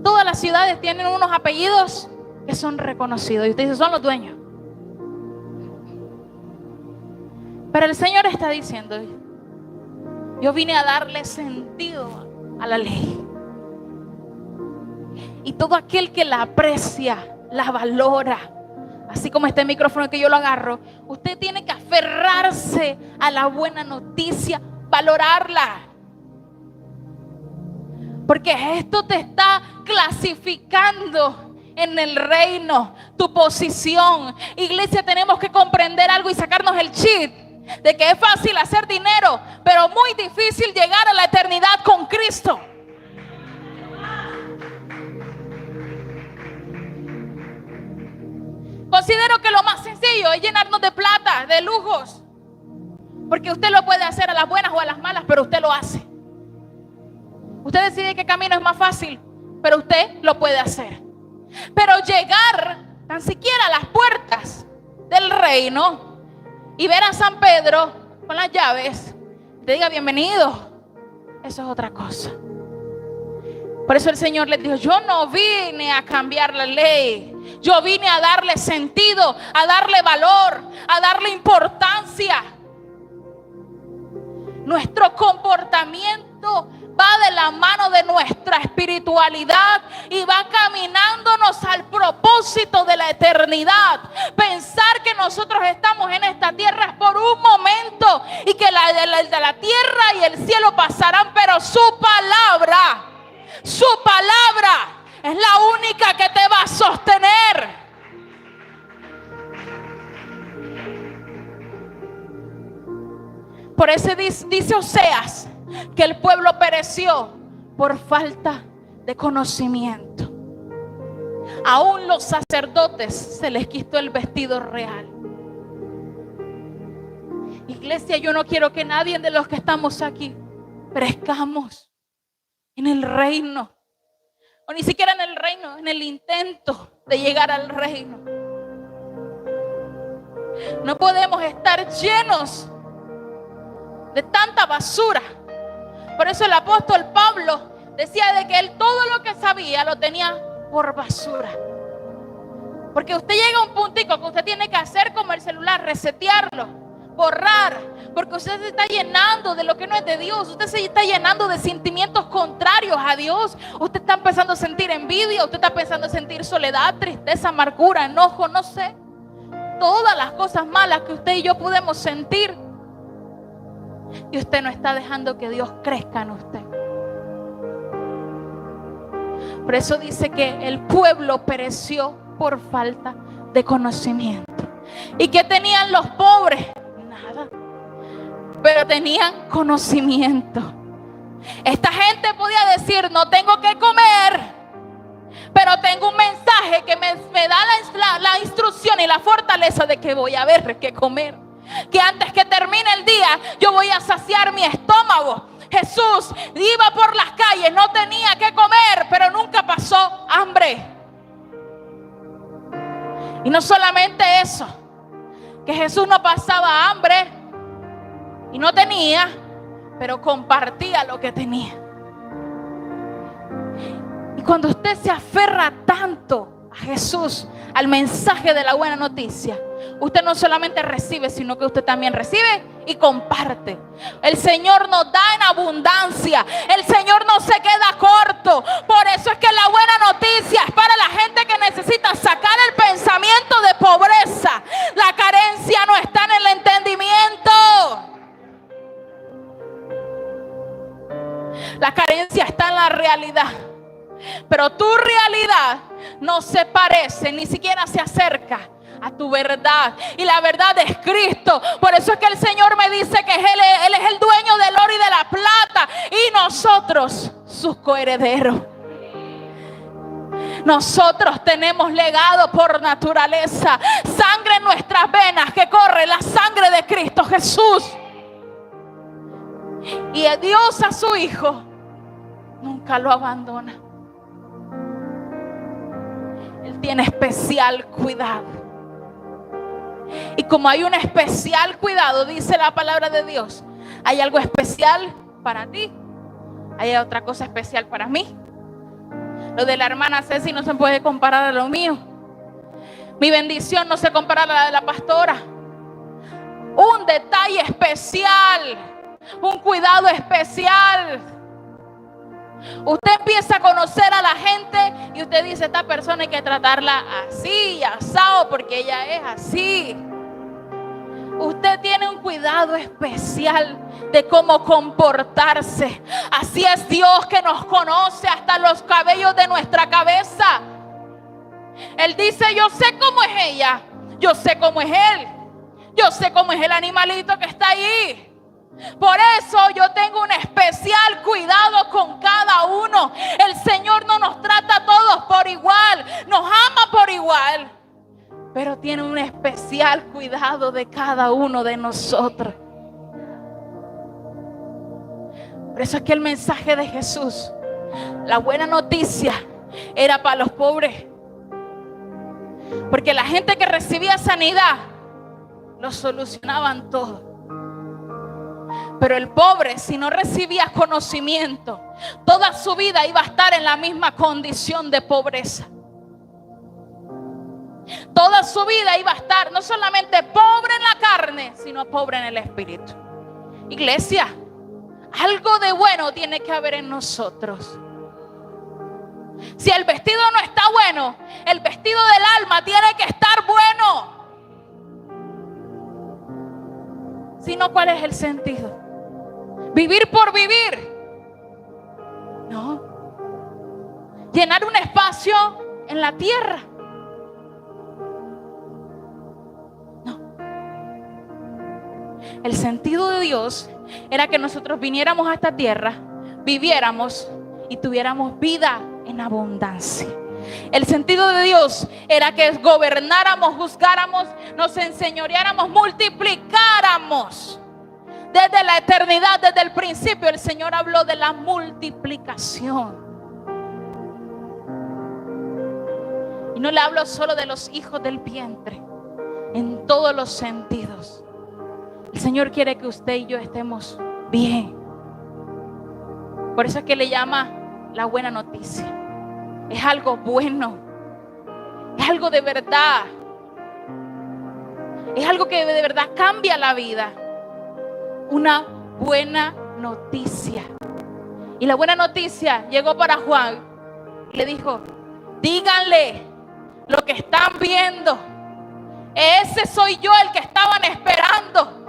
Todas las ciudades tienen unos apellidos que son reconocidos. Y usted dice: son los dueños. Pero el Señor está diciendo: yo vine a darle sentido a la ley. Y todo aquel que la aprecia, la valora, así como este micrófono que yo lo agarro, usted tiene que aferrarse a la buena noticia, valorarla. Porque esto te está clasificando en el reino, tu posición. Iglesia, tenemos que comprender algo y sacarnos el chip de que es fácil hacer dinero, pero muy difícil llegar a la eternidad con Cristo. Considero que lo más sencillo es llenarnos de plata, de lujos, porque usted lo puede hacer a las buenas o a las malas, pero usted lo hace. Usted decide qué camino es más fácil, pero usted lo puede hacer. Pero llegar tan siquiera a las puertas del reino y ver a San Pedro con las llaves, te diga bienvenido, eso es otra cosa. Por eso el Señor les dijo: yo no vine a cambiar la ley, yo vine a darle sentido, a darle valor, a darle importancia. Nuestro comportamiento va de la mano de nuestra espiritualidad y va caminándonos al propósito de la eternidad. Pensar que nosotros estamos en esta tierra es por un momento y que la tierra y el cielo pasarán, pero su palabra es la única que te va a sostener. Por eso dice Oseas que el pueblo pereció por falta de conocimiento. Aún los sacerdotes se les quitó el vestido real. Iglesia, yo no quiero que nadie de los que estamos aquí perezcamos en el reino, o ni siquiera en el reino, en el intento de llegar al reino. No podemos estar llenos de tanta basura. Por eso el apóstol Pablo decía de que él todo lo que sabía lo tenía por basura. Porque usted llega a un puntico que usted tiene que hacer como el celular, resetearlo, borrar, porque usted se está llenando de lo que no es de Dios. Usted se está llenando de sentimientos contrarios a Dios. Usted está empezando a sentir envidia, usted está empezando a sentir soledad, tristeza, amargura, enojo, no sé, todas las cosas malas que usted y yo podemos sentir. Y usted no está dejando que Dios crezca en usted. Por eso dice que el pueblo pereció por falta de conocimiento. ¿Y qué tenían los pobres? Nada. Pero tenían conocimiento. Esta gente podía decir: no tengo que comer, pero tengo un mensaje que me da la instrucción y la fortaleza de que voy a ver qué comer. Que antes que termine el día yo voy a saciar mi estómago. Jesús iba por las calles, no tenía que comer, pero nunca pasó hambre. Y no solamente eso, que Jesús no pasaba hambre y no tenía, pero compartía lo que tenía. Y cuando usted se aferra tanto a Jesús, al mensaje de la buena noticia, usted no solamente recibe, sino que usted también recibe y comparte. El Señor nos da en abundancia. El Señor no se queda corto. Por eso es que la buena noticia es para la gente que necesita sacar el pensamiento de pobreza. La carencia no está en el entendimiento. La carencia está en la realidad. Pero tu realidad no se parece, ni siquiera se acerca a tu verdad. Y la verdad es Cristo. Por eso es que el Señor me dice que Él es el dueño del oro y de la plata, y nosotros sus coherederos. Nosotros tenemos legado por naturaleza, sangre en nuestras venas que corre, la sangre de Cristo Jesús. Y Dios a su Hijo nunca lo abandona. Él tiene especial cuidado. Y como hay un especial cuidado, dice la palabra de Dios, hay algo especial para ti, hay otra cosa especial para mí. Lo de la hermana Ceci no se puede comparar a lo mío. Mi bendición no se compara a la de la pastora. Un detalle especial, un cuidado especial. Usted empieza a conocer a la gente y usted dice: esta persona hay que tratarla así y asado porque ella es así. Usted tiene un cuidado especial de cómo comportarse. Así es Dios, que nos conoce hasta los cabellos de nuestra cabeza. Él dice: yo sé cómo es ella, yo sé cómo es él, yo sé cómo es el animalito que está allí. Por eso yo tengo un especial cuidado con cada uno. El Señor no nos trata a todos por igual, nos ama por igual, pero tiene un especial cuidado de cada uno de nosotros. Por eso es que el mensaje de Jesús, la buena noticia, era para los pobres. Porque la gente que recibía sanidad lo solucionaban todo. Pero el pobre, si no recibía conocimiento, toda su vida iba a estar en la misma condición de pobreza. Toda su vida iba a estar no solamente pobre en la carne, sino pobre en el espíritu. Iglesia, algo de bueno tiene que haber en nosotros. Si el vestido no está bueno, el vestido del alma tiene que estar bueno. Si no, ¿cuál es el sentido? ¿Vivir por vivir? No. Llenar un espacio en la tierra. No. El sentido de Dios era que nosotros viniéramos a esta tierra, viviéramos y tuviéramos vida en abundancia. El sentido de Dios era que gobernáramos, juzgáramos, nos enseñoreáramos, multiplicáramos. Desde la eternidad, desde el principio, el Señor habló de la multiplicación. Y no le hablo solo de los hijos del vientre, en todos los sentidos. El Señor quiere que usted y yo estemos bien. Por eso es que le llama la buena noticia. Es algo bueno, es algo de verdad, es algo que de verdad cambia la vida. Una buena noticia. Y la buena noticia llegó para Juan y le dijo: díganle lo que están viendo. Ese soy yo, el que estaban esperando.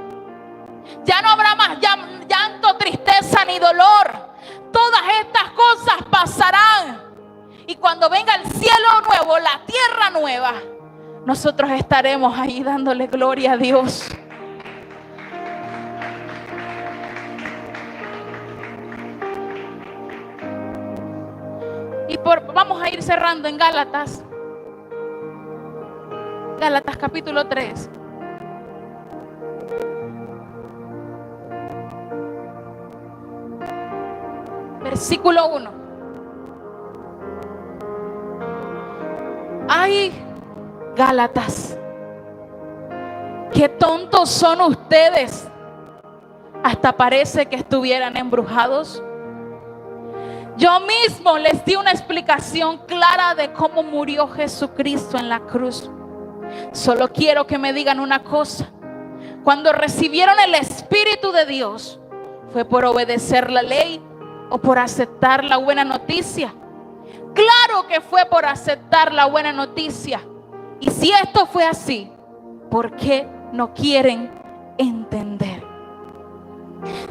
Ya no habrá más llanto, tristeza ni dolor. Todas estas cosas pasarán. Y cuando venga el cielo nuevo, la tierra nueva, nosotros estaremos ahí dándole gloria a Dios. Y vamos a ir cerrando en Gálatas. Gálatas capítulo 3. Versículo 1. Ay, Gálatas, qué tontos son ustedes. Hasta parece que estuvieran embrujados. Yo mismo les di una explicación clara de cómo murió Jesucristo en la cruz. Solo quiero que me digan una cosa. Cuando recibieron el Espíritu de Dios, ¿fue por obedecer la ley o por aceptar la buena noticia? Claro que fue por aceptar la buena noticia. Y si esto fue así, ¿por qué no quieren entender?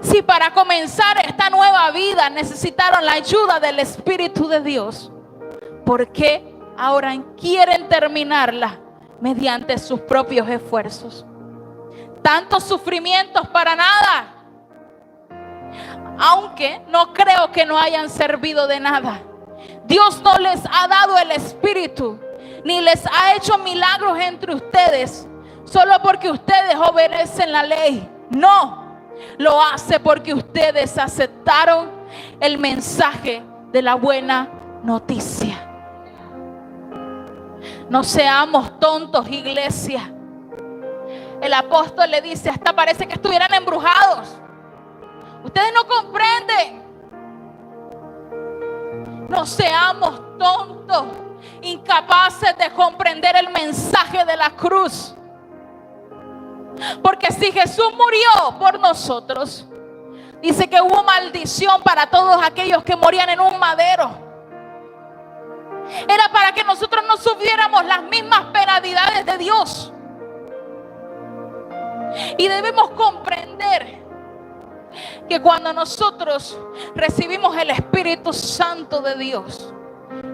Si para comenzar esta nueva vida necesitaron la ayuda del Espíritu de Dios, ¿por qué ahora quieren terminarla mediante sus propios esfuerzos? Tantos sufrimientos para nada. Aunque no creo que no hayan servido de nada. Dios no les ha dado el Espíritu, ni les ha hecho milagros entre ustedes, solo porque ustedes obedecen la ley. No. Lo hace porque ustedes aceptaron el mensaje de la buena noticia. No seamos tontos, iglesia. El apóstol le dice: hasta parece que estuvieran embrujados. Ustedes no comprenden. No seamos tontos, incapaces de comprender el mensaje de la cruz. Porque si Jesús murió por nosotros, dice que hubo maldición para todos aquellos que morían en un madero. Era para que nosotros no sufriéramos las mismas penalidades de Dios. Y debemos comprender que cuando nosotros recibimos el Espíritu Santo de Dios,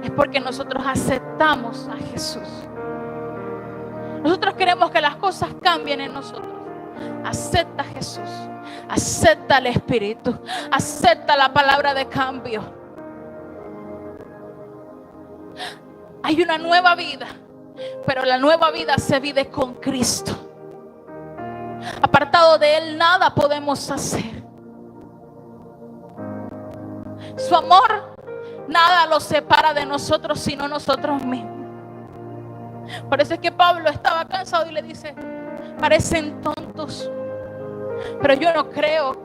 es porque nosotros aceptamos a Jesús. Nosotros queremos que las cosas cambien en nosotros. Acepta a Jesús, acepta al Espíritu, acepta la palabra de cambio. Hay una nueva vida, pero la nueva vida se vive con Cristo. Apartado de Él nada podemos hacer. Su amor nada lo separa de nosotros, sino nosotros mismos. Por eso es que Pablo estaba cansado y le dice: parecen tontos, pero yo no creo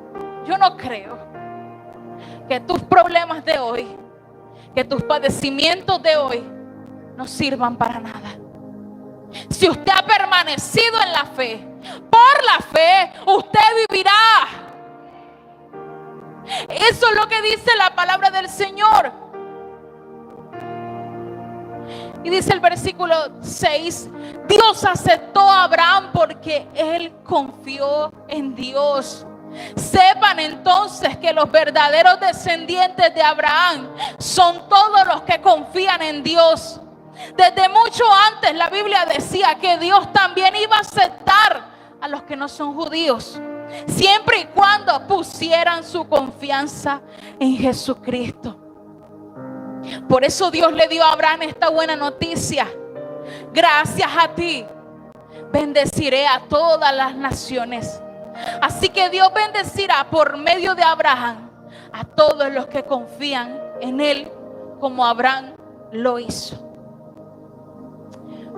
que tus problemas de hoy, que tus padecimientos de hoy no sirvan para nada. Si usted ha permanecido en la fe, por la fe usted vivirá. Eso es lo que dice la palabra del Señor. Y dice el versículo 6: Dios aceptó a Abraham porque él confió en Dios. Sepan entonces que los verdaderos descendientes de Abraham son todos los que confían en Dios. Desde mucho antes la Biblia decía que Dios también iba a aceptar a los que no son judíos, siempre y cuando pusieran su confianza en Jesucristo. Por eso Dios le dio a Abraham esta buena noticia: gracias a ti bendeciré a todas las naciones. Así que Dios bendecirá por medio de Abraham a todos los que confían en Él, como Abraham lo hizo.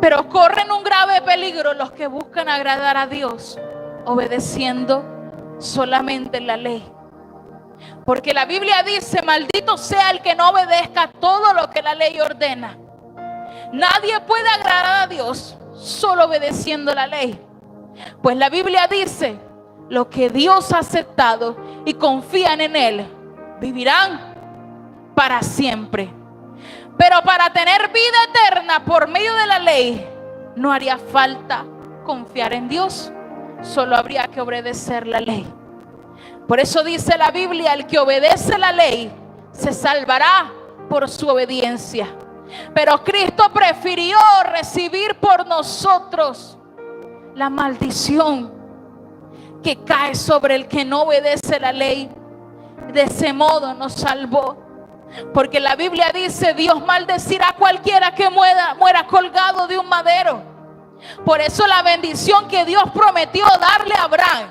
Pero corren un grave peligro los que buscan agradar a Dios obedeciendo solamente la ley. Porque la Biblia dice: maldito sea el que no obedezca todo lo que la ley ordena. Nadie puede agradar a Dios solo obedeciendo la ley. Pues la Biblia dice: lo que Dios ha aceptado y confían en Él vivirán para siempre. Pero para tener vida eterna por medio de la ley no haría falta confiar en Dios, solo habría que obedecer la ley. Por eso dice la Biblia: el que obedece la ley se salvará por su obediencia. Pero Cristo prefirió recibir por nosotros la maldición que cae sobre el que no obedece la ley. De ese modo nos salvó. Porque la Biblia dice: Dios maldecirá a cualquiera que muera colgado de un madero. Por eso la bendición que Dios prometió darle a Abraham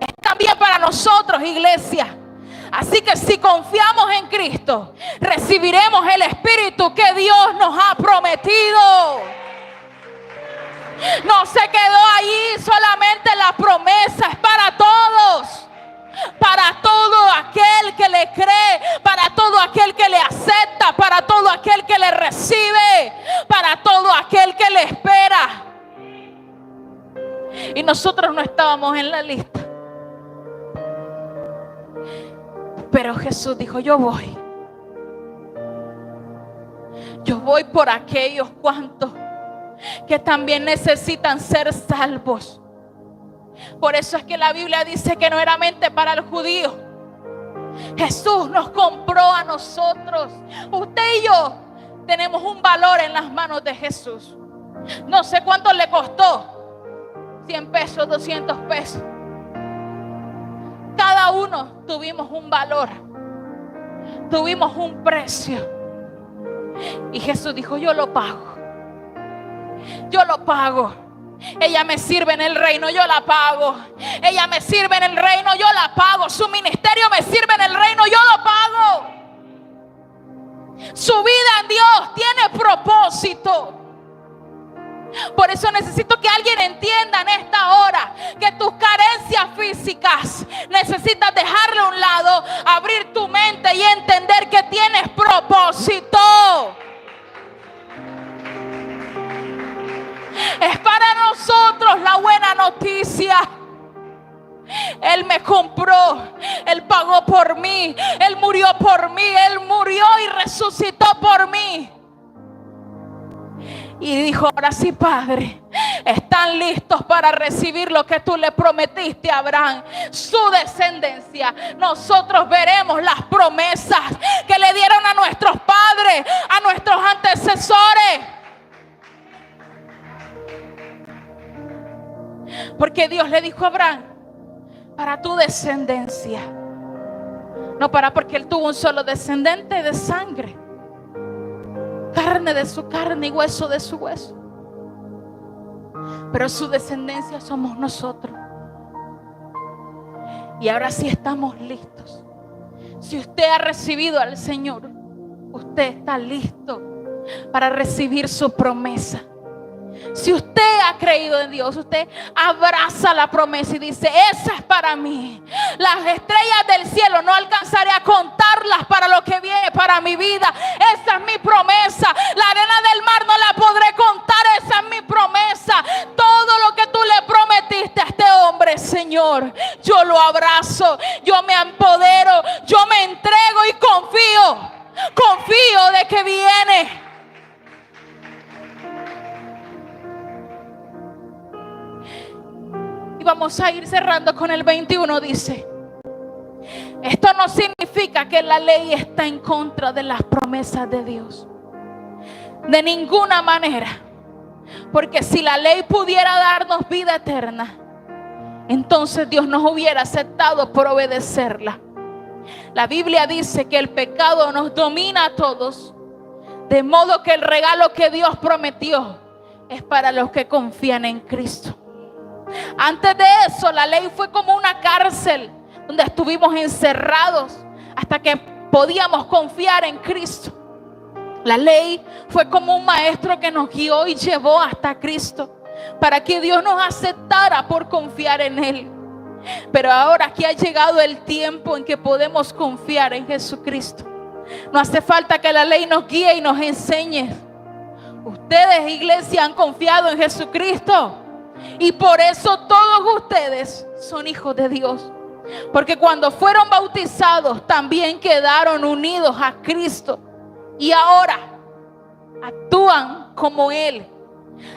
es también para nosotros, iglesia. Así que si confiamos en Cristo, recibiremos el Espíritu que Dios nos ha prometido. No se quedó allí solamente la promesa, es para todos. Para todo aquel que le cree, para todo aquel que le acepta, para todo aquel que le recibe, para todo aquel que le espera. Y nosotros no estábamos en la lista. Pero Jesús dijo: yo voy. Yo voy por aquellos cuantos que también necesitan ser salvos. Por eso es que la Biblia dice que no era mente para el judío. Jesús nos compró a nosotros. Usted y yo tenemos un valor en las manos de Jesús. No sé cuánto le costó. 100 pesos, 200 pesos. Cada uno tuvimos un valor. Tuvimos un precio. Y Jesús dijo: yo lo pago. Yo lo pago. Ella me sirve en el reino, yo la pago. Ella me sirve en el reino, yo la pago. Su ministerio me sirve en el reino, yo lo pago. Su vida en Dios tiene propósito. Por eso necesito que alguien entienda en esta hora que tus carencias físicas necesitas dejarle a un lado, abrir tu mente y entender que tienes propósito. Es para nosotros la buena noticia. Él me compró, Él pagó por mí, Él murió por mí, Él murió y resucitó por mí. Y dijo: ahora sí, Padre, están listos para recibir lo que tú le prometiste a Abraham, su descendencia. Nosotros veremos las promesas que le dieron a nuestros padres, a nuestros antecesores. Porque Dios le dijo a Abraham: para tu descendencia. No para porque él tuvo un solo descendente de sangre, carne de su carne y hueso de su hueso. Pero su descendencia somos nosotros. Y ahora sí estamos listos. Si usted ha recibido al Señor, usted está listo para recibir su promesa. Si usted ha creído en Dios, usted abraza la promesa y dice: esa es para mí. Las estrellas del cielo no alcanzaré a contarlas para lo que viene para mi vida. Esa es mi promesa. La arena del mar no la podré contar. Esa es mi promesa. Todo lo que tú le prometiste a este hombre, Señor, yo lo abrazo, yo me empodero, yo me entrego y confío de que viene. Y vamos a ir cerrando con el 21. Dice: esto no significa que la ley está en contra de las promesas de Dios. De ninguna manera. Porque si la ley pudiera darnos vida eterna, entonces Dios nos hubiera aceptado por obedecerla. La Biblia dice que el pecado nos domina a todos, de modo que el regalo que Dios prometió es para los que confían en Cristo. Antes de eso, la ley fue como una cárcel donde estuvimos encerrados hasta que podíamos confiar en Cristo. La ley fue como un maestro que nos guió y llevó hasta Cristo para que Dios nos aceptara por confiar en Él. Pero ahora aquí ha llegado el tiempo en que podemos confiar en Jesucristo. No hace falta que la ley nos guíe y nos enseñe. Ustedes, iglesia, han confiado en Jesucristo y por eso todos ustedes son hijos de Dios. Porque cuando fueron bautizados también quedaron unidos a Cristo y ahora actúan como Él.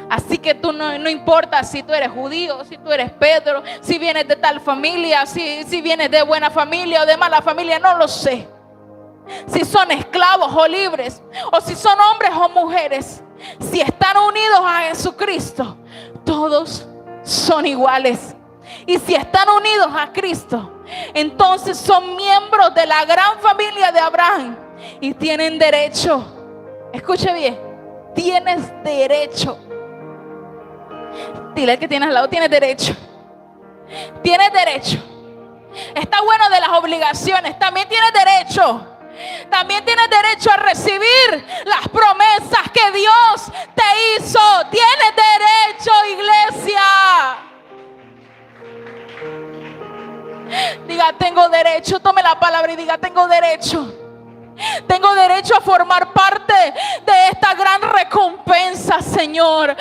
Así que tú no importa si tú eres judío, si tú eres Pedro, si vienes de tal familia, si vienes de buena familia o de mala familia, no lo sé. Si son esclavos o libres, o si son hombres o mujeres, si están unidos a Jesucristo, todos son iguales. Y si están unidos a Cristo, entonces son miembros de la gran familia de Abraham y tienen derecho. Escuche bien, tienes derecho. Dile al que tienes al lado, tienes derecho. Tienes derecho. Está bueno de las obligaciones, también tienes derecho. También tienes derecho a recibir las promesas que Dios te hizo. Tienes derecho, iglesia. Diga, tengo derecho. Tome la palabra y diga, tengo derecho. Tengo derecho a formar parte de esta gran recompensa, Señor.